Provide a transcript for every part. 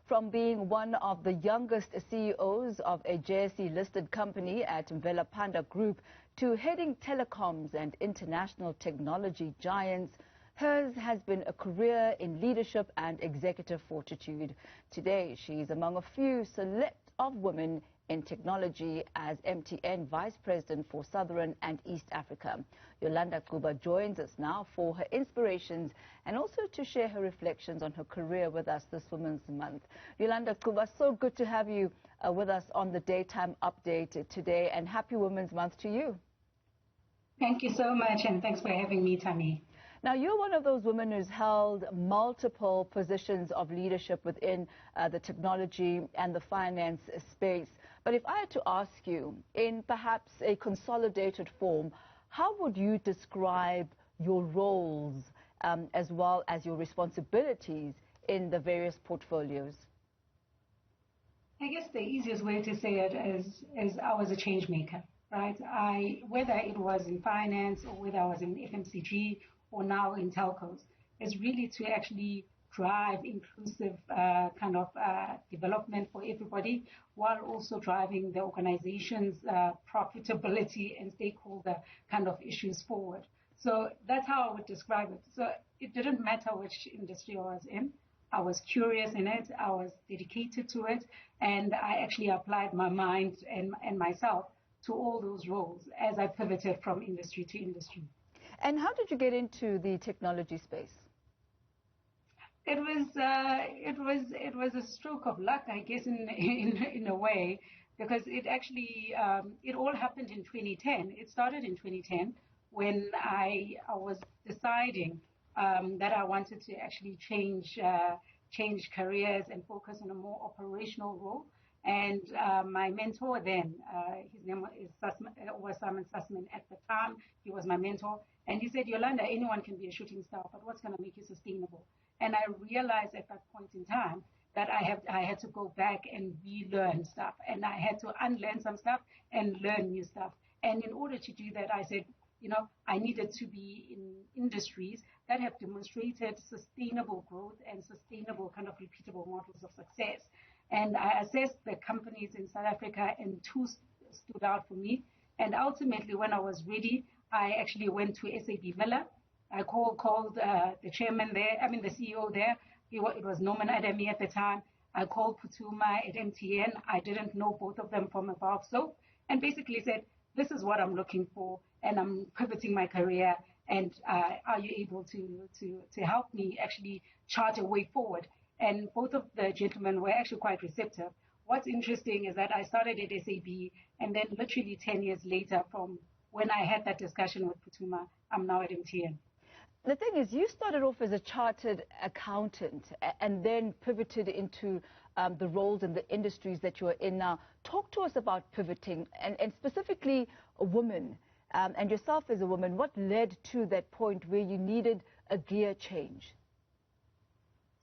From being one of the youngest CEOs of a JSE-listed company at Velapanda Group to heading telecoms and international technology giants, hers has been a career in leadership and executive fortitude. Today, she is among a few select of women in technology as MTN Vice President for Southern and East Africa. Yolanda Cuba joins us now for her inspirations and also to share her reflections on her career with us this Women's Month. Yolanda Cuba, so good to have you with us on the Daytime Update today, and happy Women's Month to you. Thank you so much, and thanks for having me, Tammy. Now, you're one of those women who's held multiple positions of leadership within the technology and the finance space. But if I had to ask you, in perhaps a consolidated form, how would you describe your roles as well as your responsibilities in the various portfolios? I guess the easiest way to say it is I was a change maker, right? Whether it was in finance or whether I was in FMCG or now in telcos, is really to actually drive inclusive development for everybody, while also driving the organization's profitability and stakeholder kind of issues forward. So that's how I would describe it. So it didn't matter which industry I was in. I was curious in it, I was dedicated to it, and I actually applied my mind and myself to all those roles as I pivoted from industry to industry. And how did you get into the technology space? It was a stroke of luck, I guess, in a way, because it actually it all happened in 2010. It started in 2010 when I was deciding that I wanted to actually change careers and focus on a more operational role. And my mentor then, his name was Simon Sussman at the time. He was my mentor. And he said, Yolanda, anyone can be a shooting star, but what's going to make you sustainable? And I realized at that point in time that I had to go back and relearn stuff. And I had to unlearn some stuff and learn new stuff. And in order to do that, I said, I needed to be in industries that have demonstrated sustainable growth and sustainable kind of repeatable models of success. And I assessed the companies in South Africa, and two stood out for me. And ultimately, when I was ready, I actually went to SAB Miller. I called the chairman there, the CEO there. It was Norman Adami at the time. I called Putuma at MTN. I didn't know both of them from above soap, and basically said, this is what I'm looking for, and I'm pivoting my career, and are you able to help me actually chart a way forward? And both of the gentlemen were actually quite receptive. What's interesting is that I started at SAB, and then literally 10 years later from when I had that discussion with Putuma, I'm now at MTN. The thing is, you started off as a chartered accountant and then pivoted into the roles and the industries that you're in now. Talk to us about pivoting and specifically a woman and yourself as a woman. What led to that point where you needed a gear change?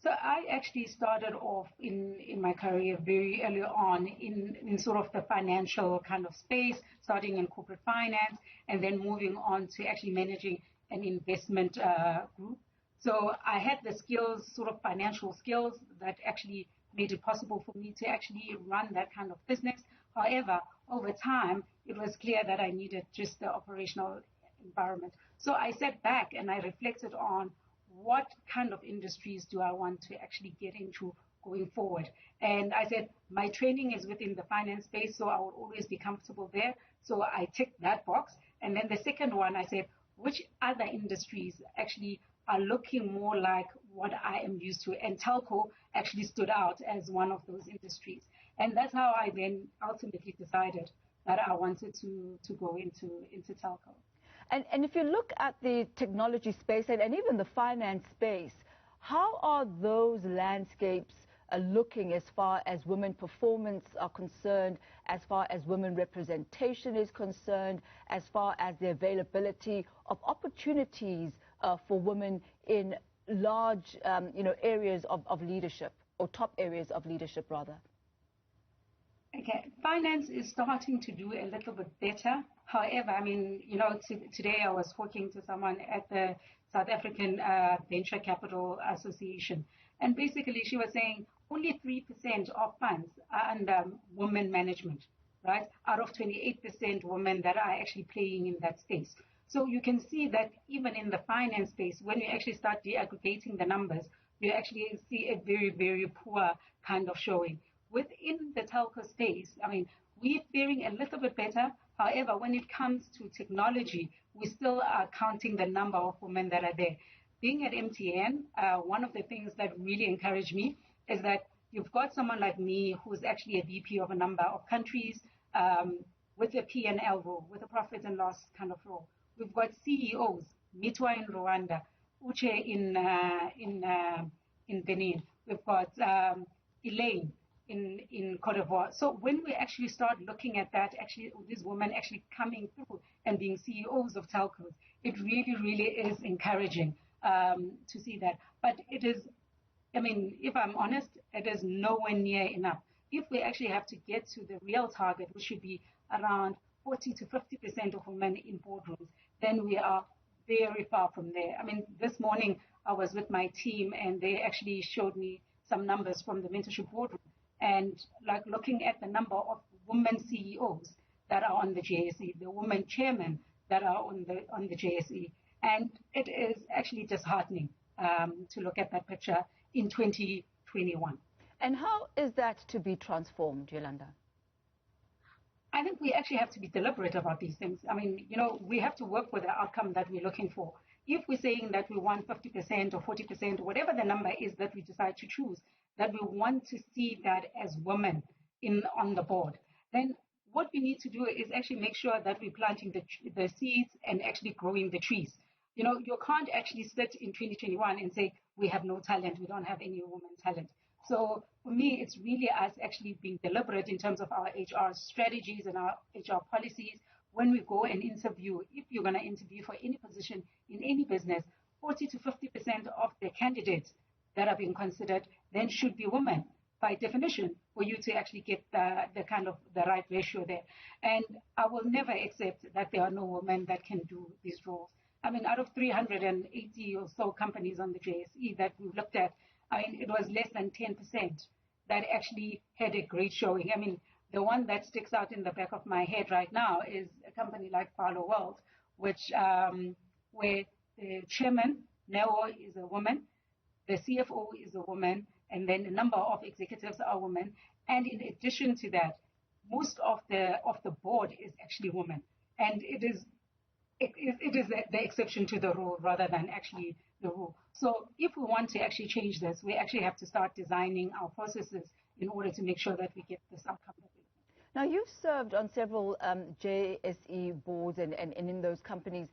So I actually started off in my career very early on in sort of the financial kind of space, starting in corporate finance and then moving on to actually managing an investment group. So I had the skills, sort of financial skills, that actually made it possible for me to actually run that kind of business. However, over time, it was clear that I needed just the operational environment. So I sat back and I reflected on what kind of industries do I want to actually get into going forward. And I said, my training is within the finance space, so I will always be comfortable there. So I ticked that box. And then the second one, I said, which other industries actually are looking more like what I am used to? And telco actually stood out as one of those industries. And that's how I then ultimately decided that I wanted to go into telco. And if you look at the technology space and even the finance space, how are those landscapes looking as far as women performance are concerned, as far as women representation is concerned, as far as the availability of opportunities for women in large areas of leadership, or top areas of leadership rather? Okay, finance is starting to do a little bit better. However, today I was talking to someone at the South African Venture Capital Association, And basically she was saying only 3% of funds are under women management, right? Out of 28% women that are actually playing in that space. So you can see that even in the finance space, when you actually start de-aggregating the numbers, you actually see a very, very poor kind of showing. Within the telco space, I mean, we're faring a little bit better. However, when it comes to technology, we still are counting the number of women that are there. Being at MTN, one of the things that really encouraged me is that you've got someone like me who's actually a VP of a number of countries with a P&L role, with a profit and loss kind of role. We've got CEOs, Mitwa in Rwanda, Uche in Benin. We've got Elaine in Cote d'Ivoire. So when we actually start looking at that, actually these women actually coming through and being CEOs of telcos, it really, really is encouraging to see that. But it is, I mean, if I'm honest, it is nowhere near enough. If we actually have to get to the real target, which should be around 40 to 50% of women in boardrooms, then we are very far from there. I mean, this morning I was with my team and they actually showed me some numbers from the mentorship boardroom, and like looking at the number of women CEOs that are on the JSE, the women chairmen that are on the JSE, and it is actually disheartening to look at that picture in 2021. And how is that to be transformed, Yolanda? I think we actually have to be deliberate about these things. I mean, you know, we have to work with the outcome that we're looking for. If we're saying that we want 50% or 40%, or whatever the number is that we decide to choose, that we want to see that as women on the board, then what we need to do is actually make sure that we're planting the seeds and actually growing the trees. You know, you can't actually sit in 2021 and say, we have no talent, we don't have any women talent. So for me, it's really us actually being deliberate in terms of our HR strategies and our HR policies. When we go and interview, if you're going to interview for any position in any business, 40 to 50% of the candidates that are being considered then should be women by definition, for you to actually get the kind of the right ratio there. And I will never accept that there are no women that can do these roles. I mean, out of 380 or so companies on the JSE that we looked at, I mean, it was less than 10% that actually had a great showing. I mean, the one that sticks out in the back of my head right now is a company like Palo World, which where the chairman, Neo, is a woman, the CFO is a woman, and then a number of executives are women. And in addition to that, most of the board is actually women. And it is the exception to the rule rather than actually the rule. So if we want to actually change this, we actually have to start designing our processes in order to make sure that we get this outcome. Now, you've served on several JSE boards and in those companies.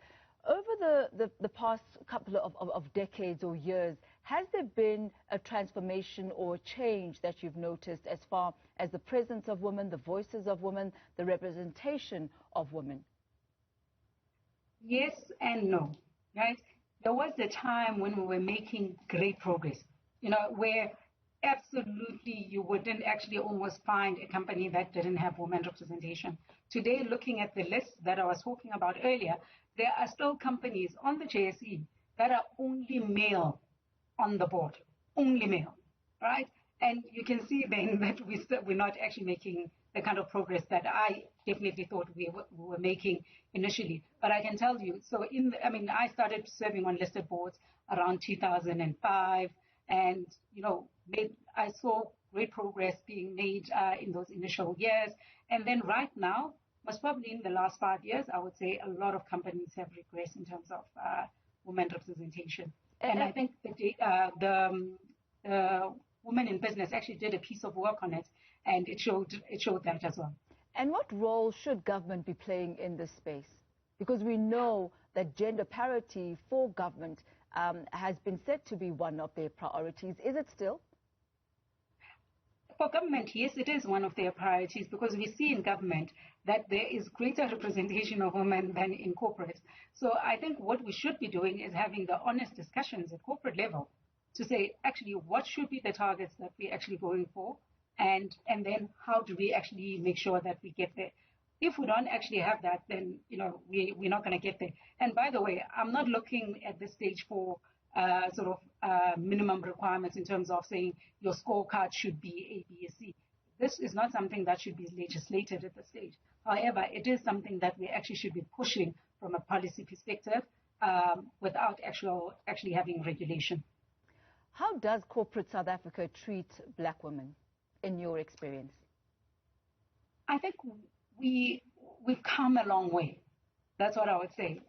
Over the past couple of decades or years, has there been a transformation or change that you've noticed as far as the presence of women, the voices of women, the representation of women? Yes and no, right? There was a time when we were making great progress, you know, where absolutely you wouldn't actually almost find a company that didn't have women representation. Today, looking at the list that I was talking about earlier, there are still companies on the JSE that are only male on the board, only male, right? And you can see then that we're not actually making the kind of progress that I definitely thought we were making initially. But I can tell you, so I started serving on listed boards around 2005, and you know, I saw great progress being made in those initial years. And then right now, most probably in the last 5 years, I would say a lot of companies have regressed in terms of women representation. And I think the Women in Business actually did a piece of work on it, and it showed that as well. And what role should government be playing in this space? Because we know that gender parity for government has been said to be one of their priorities. Is it still? For government, yes, it is one of their priorities, because we see in government that there is greater representation of women than in corporate. So I think what we should be doing is having the honest discussions at corporate level to say, actually, what should be the targets that we're actually going for, and then how do we actually make sure that we get there. If we don't actually have that, then, you know, we're not going to get there. And by the way, I'm not looking at this stage for minimum requirements in terms of saying your scorecard should be A, B, C. This is not something that should be legislated at this stage. However, it is something that we actually should be pushing from a policy perspective without actually having regulation. How does corporate South Africa treat black women, in your experience? I think we've come a long way. That's what I would say.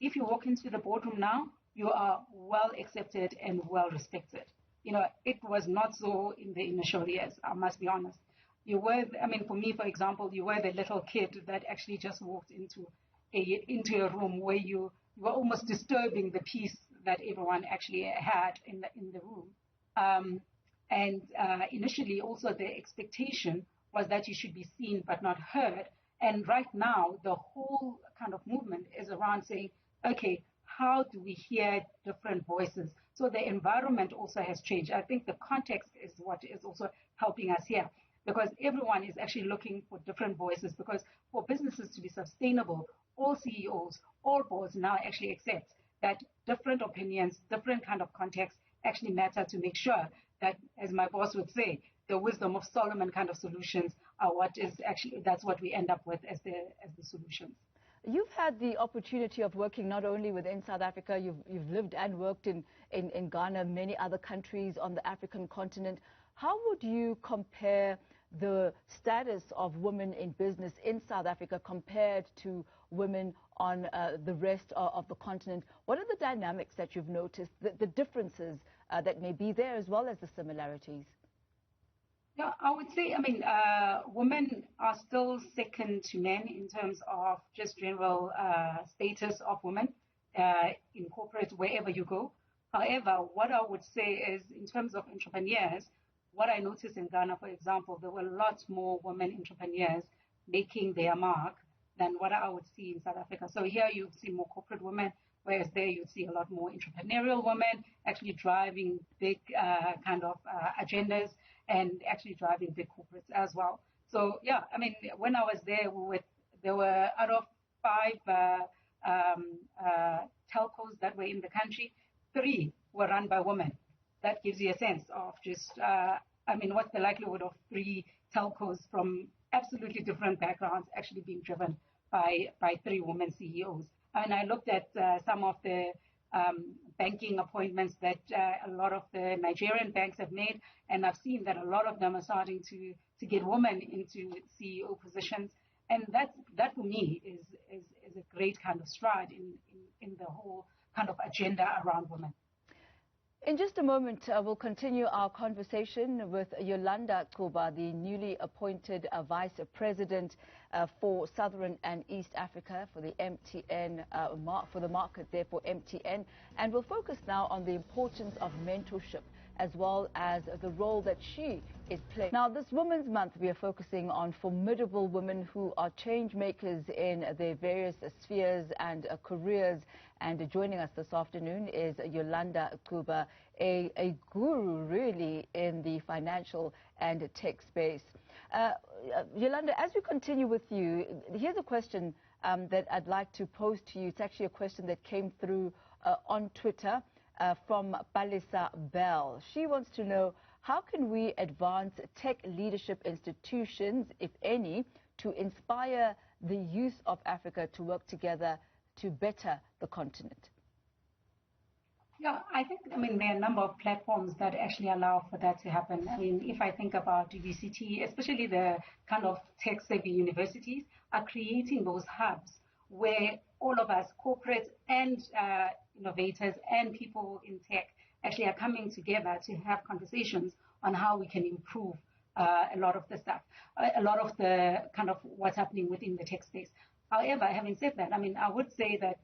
If you walk into the boardroom now, you are well accepted and well respected. It was not so in the initial years, I must be honest. For me, for example, you were the little kid that actually just walked into a room where you were almost disturbing the peace that everyone actually had in the room. Initially, also the expectation was that you should be seen but not heard. And right now, the whole kind of movement is around saying, okay, how do we hear different voices? So the environment also has changed. I think the context is what is also helping us here, because everyone is actually looking for different voices, because for businesses to be sustainable, all CEOs, all boards now actually accept that different opinions, different kind of contexts actually matter to make sure that, as my boss would say, the wisdom of Solomon kind of solutions are what is actually, that's what we end up with as the solutions. You've had the opportunity of working not only within South Africa, you've lived and worked in Ghana, many other countries on the African continent. How would you compare the status of women in business in South Africa compared to women on the rest of the continent? What are the dynamics that you've noticed, the differences that may be there, as well as the similarities? Yeah, I would say, women are still second to men in terms of just general status of women in corporate, wherever you go. However, what I would say is, in terms of entrepreneurs, what I noticed in Ghana, for example, there were lots more women entrepreneurs making their mark than what I would see in South Africa. So here you see more corporate women, whereas there you'd see a lot more entrepreneurial women actually driving big agendas and actually driving big corporates as well. So yeah, when I was there, there were out of 5 telcos that were in the country, 3 were run by women. That gives you a sense of just, what's the likelihood of 3 telcos from absolutely different backgrounds actually being driven by 3 women CEOs. And I looked at some of the banking appointments that a lot of the Nigerian banks have made, and I've seen that a lot of them are starting to get women into CEO positions, and that for me is a great kind of stride in the whole kind of agenda around women. In just a moment, we'll continue our conversation with Yolanda Cuba, the newly appointed Vice President for Southern and East Africa for the MTN, for the market there for MTN. And we'll focus now on the importance of mentorship, as well as the role that she is playing. Now, this Women's Month, we are focusing on formidable women who are change makers in their various spheres and careers. And joining us this afternoon is Yolanda Cuba, a guru really in the financial and tech space. Yolanda, as we continue with you, here's a question that I'd like to pose to you. It's actually a question that came through on Twitter from Palisa Bell. She wants to know, how can we advance tech leadership institutions, if any, to inspire the youth of Africa to work together to better the continent? Yeah, I think, there are a number of platforms that actually allow for that to happen. If I think about UCT, especially the kind of tech-savvy universities, are creating those hubs where all of us, corporates and innovators and people in tech, actually are coming together to have conversations on how we can improve a lot of the stuff, a lot of the kind of what's happening within the tech space. However, having said that, I would say that,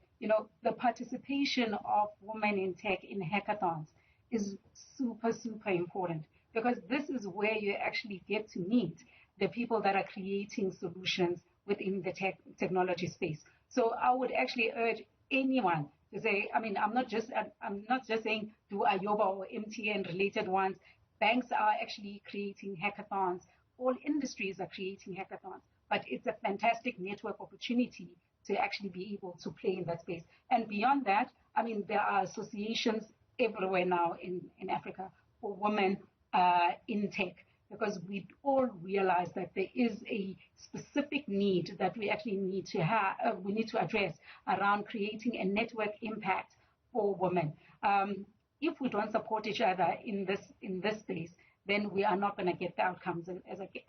the participation of women in tech in hackathons is super, super important, because this is where you actually get to meet the people that are creating solutions within the technology space. So I would actually urge anyone to say, I'm not just saying do Ayoba or MTN related ones. Banks are actually creating hackathons. All industries are creating hackathons. But it's a fantastic network opportunity to actually be able to play in that space. And beyond that, there are associations everywhere now in Africa for women in tech, because we all realize that there is a specific need that we actually need to have, we need to address around creating a network impact for women. If we don't support each other in this space, then we are not going to get the outcomes,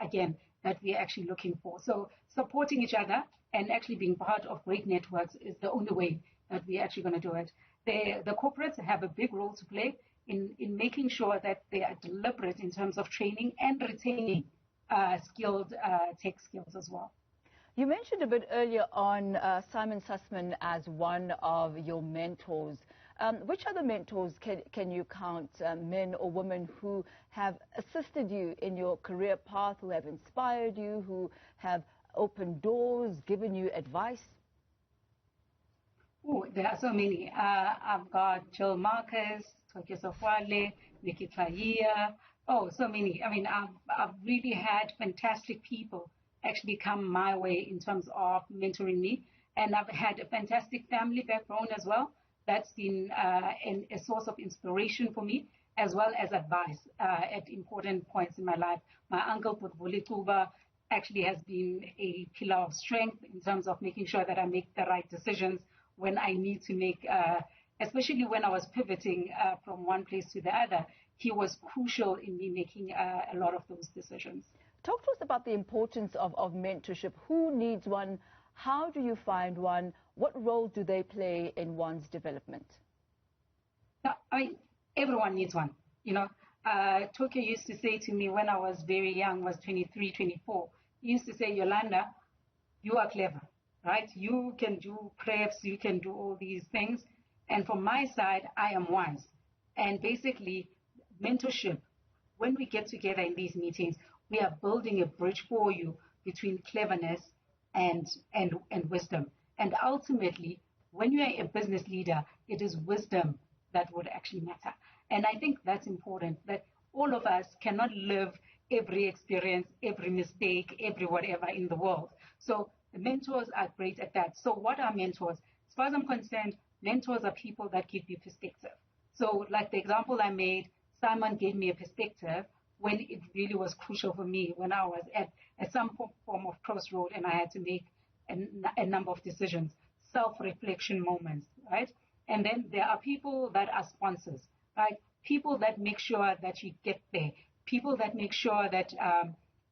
again, that we are actually looking for. So supporting each other and actually being part of great networks is the only way that we're actually going to do it. The corporates have a big role to play in making sure that they are deliberate in terms of training and retaining skilled tech skills as well. You mentioned a bit earlier on Simon Sussman as one of your mentors. Which other mentors can you count, men or women who have assisted you in your career path, who have inspired you, who have opened doors, given you advice? Oh, there are so many. I've got Jill Marcus, Tokia Sofwale, Nikki Tlaia. Oh, so many. I mean, I've really had fantastic people actually come my way in terms of mentoring me. And I've had a fantastic family background as well. That's been a source of inspiration for me, as well as advice at important points in my life. My uncle, Yolanda Cuba, actually has been a pillar of strength in terms of making sure that I make the right decisions when I need to make, especially when I was pivoting from one place to the other. He was crucial in me making a lot of those decisions. Talk to us about the importance of mentorship. Who needs one? How do you find one? What role do they play in one's development? I mean, everyone needs one. You know, Tokyo used to say to me when I was very young, was 23, 24, he used to say, Yolanda, you are clever, right? You can do preps, you can do all these things. And from my side, I am wise. And basically, mentorship, when we get together in these meetings, we are building a bridge for you between cleverness and wisdom. And ultimately, when you are a business leader, it is wisdom that would actually matter. And I think that's important, that all of us cannot live every experience, every mistake, every whatever in the world. So the mentors are great at that. So what are mentors? As far as I'm concerned, mentors are people that give you perspective. So like the example I made, Simon gave me a perspective when it really was crucial for me, when I was at some form of crossroad and I had to make a number of decisions, self-reflection moments, right? And then there are people that are sponsors, right? People that make sure that you get there, people that make sure that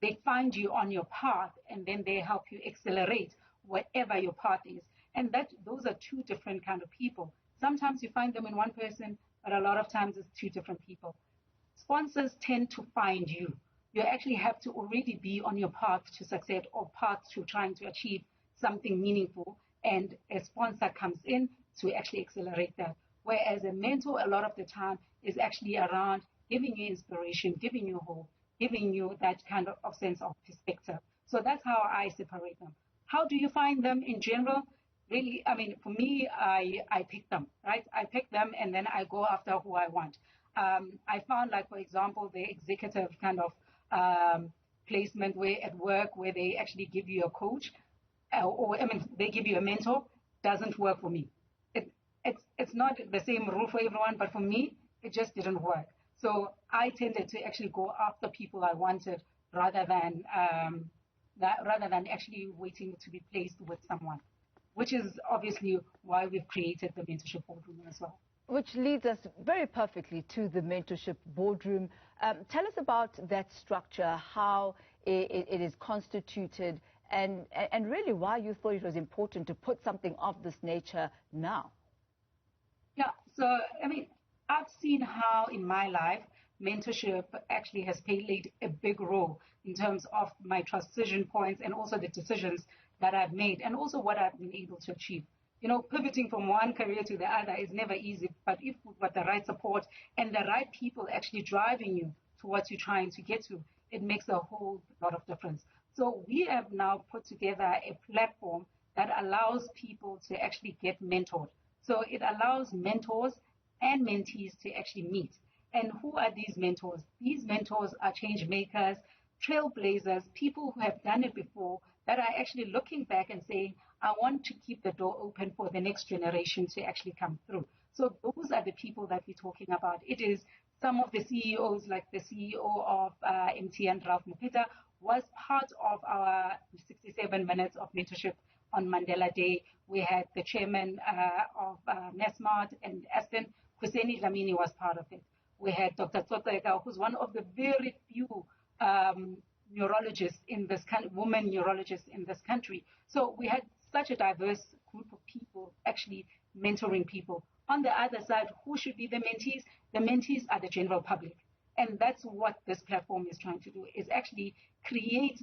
they find you on your path and then they help you accelerate whatever your path is. And those are two different kind of people. Sometimes you find them in one person, but a lot of times it's two different people. Sponsors tend to find you. You actually have to already be on your path to success or path to trying to achieve something meaningful, and a sponsor comes in to actually accelerate that. Whereas a mentor, a lot of the time, is actually around giving you inspiration, giving you hope, giving you that kind of sense of perspective. So that's how I separate them. How do you find them in general? Really, I mean, for me, I pick them, right? I pick them and then I go after who I want. I found, like, for example, the executive kind of placement where at work where they actually give you a coach, or I mean, they give you a mentor, doesn't work for me. It's not the same rule for everyone, but for me, it just didn't work. So I tended to actually go after people I wanted rather than actually waiting to be placed with someone, which is obviously why we've created the mentorship boardroom as well. Which leads us very perfectly to the mentorship boardroom. Tell us about that structure, how it is constituted, and really why you thought it was important to put something of this nature now. Yeah, so, I mean, I've seen how in my life mentorship actually has played a big role in terms of my transition points and also the decisions that I've made and also what I've been able to achieve. You know, pivoting from one career to the other is never easy, but if you've got the right support and the right people actually driving you to what you're trying to get to, it makes a whole lot of difference. So we have now put together a platform that allows people to actually get mentored. So it allows mentors and mentees to actually meet. And who are these mentors? These mentors are change makers, trailblazers, people who have done it before that are actually looking back and saying, I want to keep the door open for the next generation to actually come through. So those are the people that we're talking about. It is some of the CEOs, like the CEO of MTN, Ralph Mupita, was part of our 67 minutes of mentorship on Mandela Day. We had the chairman of Nesmart and Aston, Kuseni Dlamini, was part of it. We had Dr. Tsoteka, who's one of the very few neurologists in this country, women neurologists in this country. So we had such a diverse group of people actually mentoring people. On the other side, who should be the mentees? The mentees are the general public. And that's what this platform is trying to do, is actually create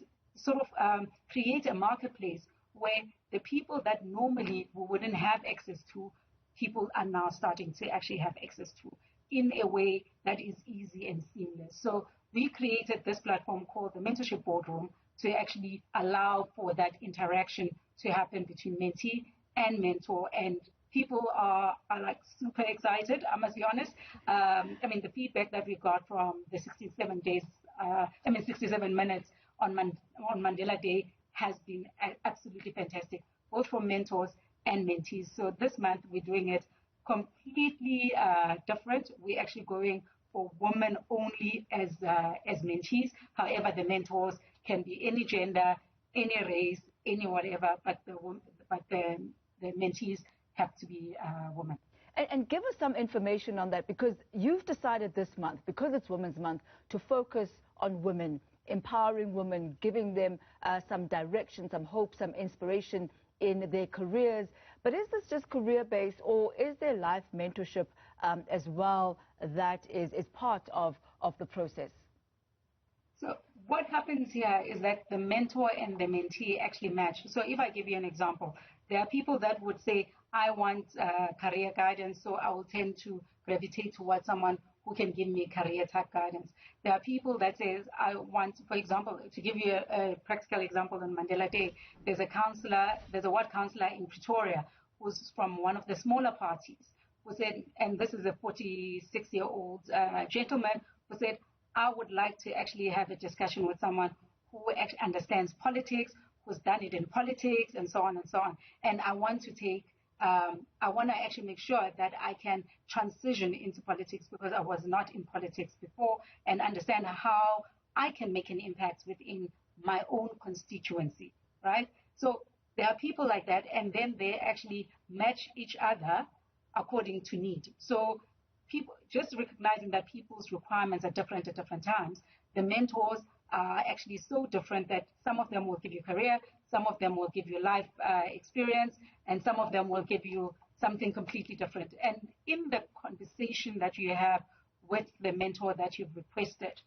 a marketplace where the people that normally we wouldn't have access to, people are now starting to actually have access to in a way that is easy and seamless. So we created this platform called the Mentorship Boardroom to actually allow for that interaction to happen between mentee and mentor. And people are like super excited, I must be honest. I mean, the feedback that we got from the 67 minutes on Mandela Day has been absolutely fantastic, both from mentors and mentees. So this month we're doing it completely different. We're actually going for women only as mentees. However, the mentors can be any gender, any race, any whatever, but the mentees have to be women. And give us some information on that, because you've decided this month, because it's Women's Month, to focus on women, empowering women, giving them some direction, some hope, some inspiration in their careers. But is this just career-based, or is there life mentorship as well that is part of the process? So what happens here is that the mentor and the mentee actually match. So if I give you an example, there are people that would say, I want career guidance, so I will tend to gravitate towards someone who can give me career type guidance. There are people that says, I want, for example, to give you a practical example on Mandela Day, there's a ward councillor in Pretoria who's from one of the smaller parties, who said, and this is a 46-year-old gentleman, who said, I would like to actually have a discussion with someone who actually understands politics, who's done it in politics, and so on and so on. And I want to actually make sure that I can transition into politics, because I was not in politics before, and understand how I can make an impact within my own constituency, right? So there are people like that, and then they actually match each other according to need. So people, just recognizing that people's requirements are different at different times. The mentors are actually so different that some of them will give you career, some of them will give you life experience, and some of them will give you something completely different. And in the conversation that you have with the mentor that you've requested,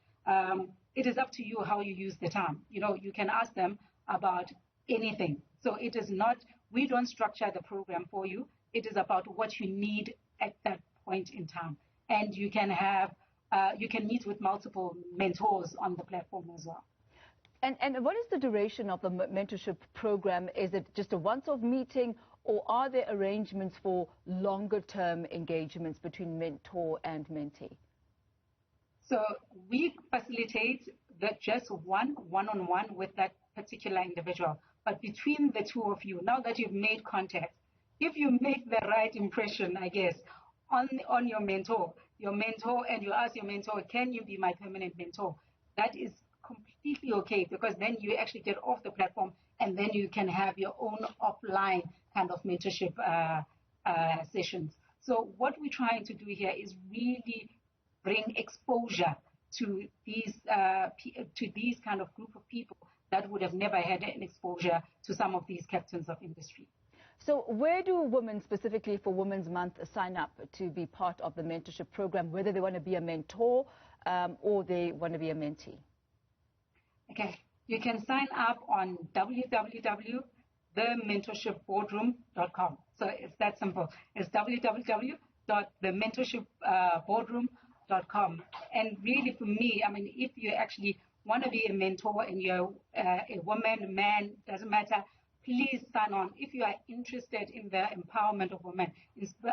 it is up to you how you use the time. You know, you can ask them about anything. So it is not, we don't structure the program for you. It is about what you need at that point in time. And you can have, you can meet with multiple mentors on the platform as well. And what is the duration of the mentorship program? Is it just a once-off meeting, or are there arrangements for longer-term engagements between mentor and mentee? So we facilitate just one-on-one with that particular individual. But between the two of you, now that you've made contact, if you make the right impression, I guess, on your mentor, and you ask your mentor, can you be my permanent mentor? That is completely okay, because then you actually get off the platform, and then you can have your own offline kind of mentorship sessions. So what we're trying to do here is really bring exposure to these kind of group of people that would have never had an exposure to some of these captains of industry. So where do women, specifically for Women's Month, sign up to be part of the mentorship program, whether they want to be a mentor or they want to be a mentee? Okay, you can sign up on www.thementorshipboardroom.com. So it's that simple. It's www.thementorshipboardroom.com. And really, for me, I mean, if you actually want to be a mentor and you're a woman, a man, doesn't matter, please sign on. If you are interested in the empowerment of women,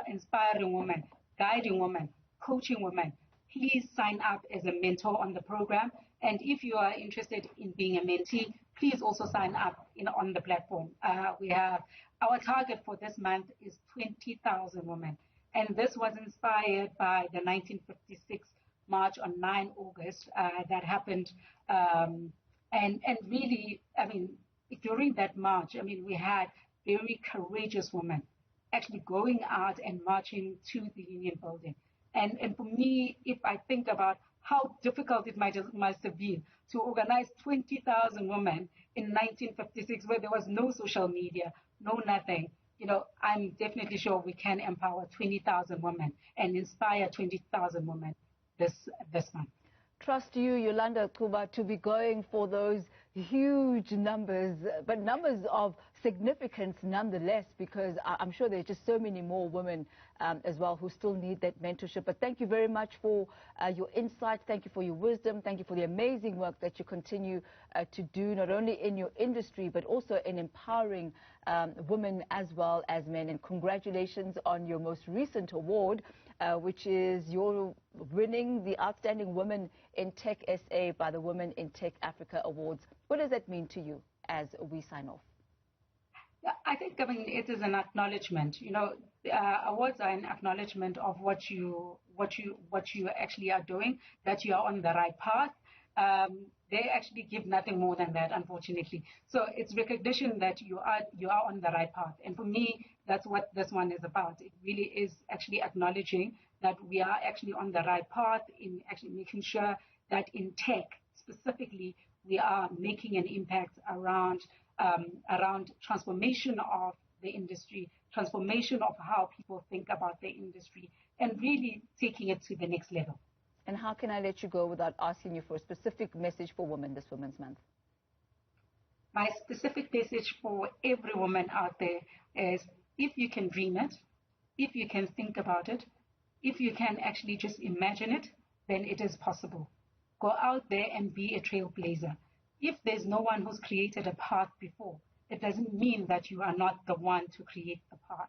inspiring women, guiding women, coaching women, please sign up as a mentor on the program. And if you are interested in being a mentee, please also sign up on the platform. We have our target for this month is 20,000 women. And this was inspired by the 1956 march on 9 August that happened. And really, I mean, during that march, I mean, we had very courageous women actually going out and marching to the Union building. And for me, if I think about how difficult it must have been to organize 20,000 women in 1956, where there was no social media, no nothing, you know, I'm definitely sure we can empower 20,000 women and inspire 20,000 women this month. Trust you, Yolanda Cuba, to be going for those huge numbers, but numbers of significance nonetheless, because I'm sure there's just so many more women as well who still need that mentorship. But thank you very much for your insights. Thank you for your wisdom. Thank you for the amazing work that you continue to do, not only in your industry, but also in empowering women as well as men. And congratulations on your most recent award, which is your winning the Outstanding Women in Tech SA by the Women in Tech Africa Awards. What does that mean to you as we sign off? I think, I mean, it is an acknowledgement. You know, awards are an acknowledgement of what you actually are doing, that you are on the right path. They actually give nothing more than that, unfortunately. So it's recognition that you are on the right path. And for me, that's what this one is about. It really is actually acknowledging that we are actually on the right path in actually making sure that in tech specifically, we are making an impact around transformation of the industry, transformation of how people think about the industry, and really taking it to the next level. And how can I let you go without asking you for a specific message for women this Women's Month? My specific message for every woman out there is, if you can dream it, if you can think about it, if you can actually just imagine it, then it is possible. Go out there and be a trailblazer. If there's no one who's created a path before, it doesn't mean that you are not the one to create the path.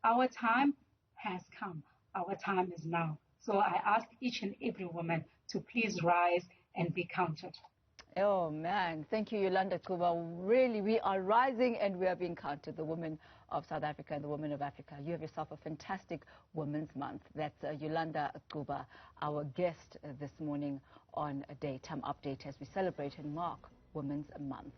Our time has come. Our time is now. So I ask each and every woman to please rise and be counted. Oh, man. Thank you, Yolanda Cuba. Really, we are rising and we are being counted, the women of South Africa and the women of Africa. You have yourself a fantastic Women's Month. That's Yolanda Cuba, our guest this morning on a Daytime Update as we celebrate and mark Women's Month.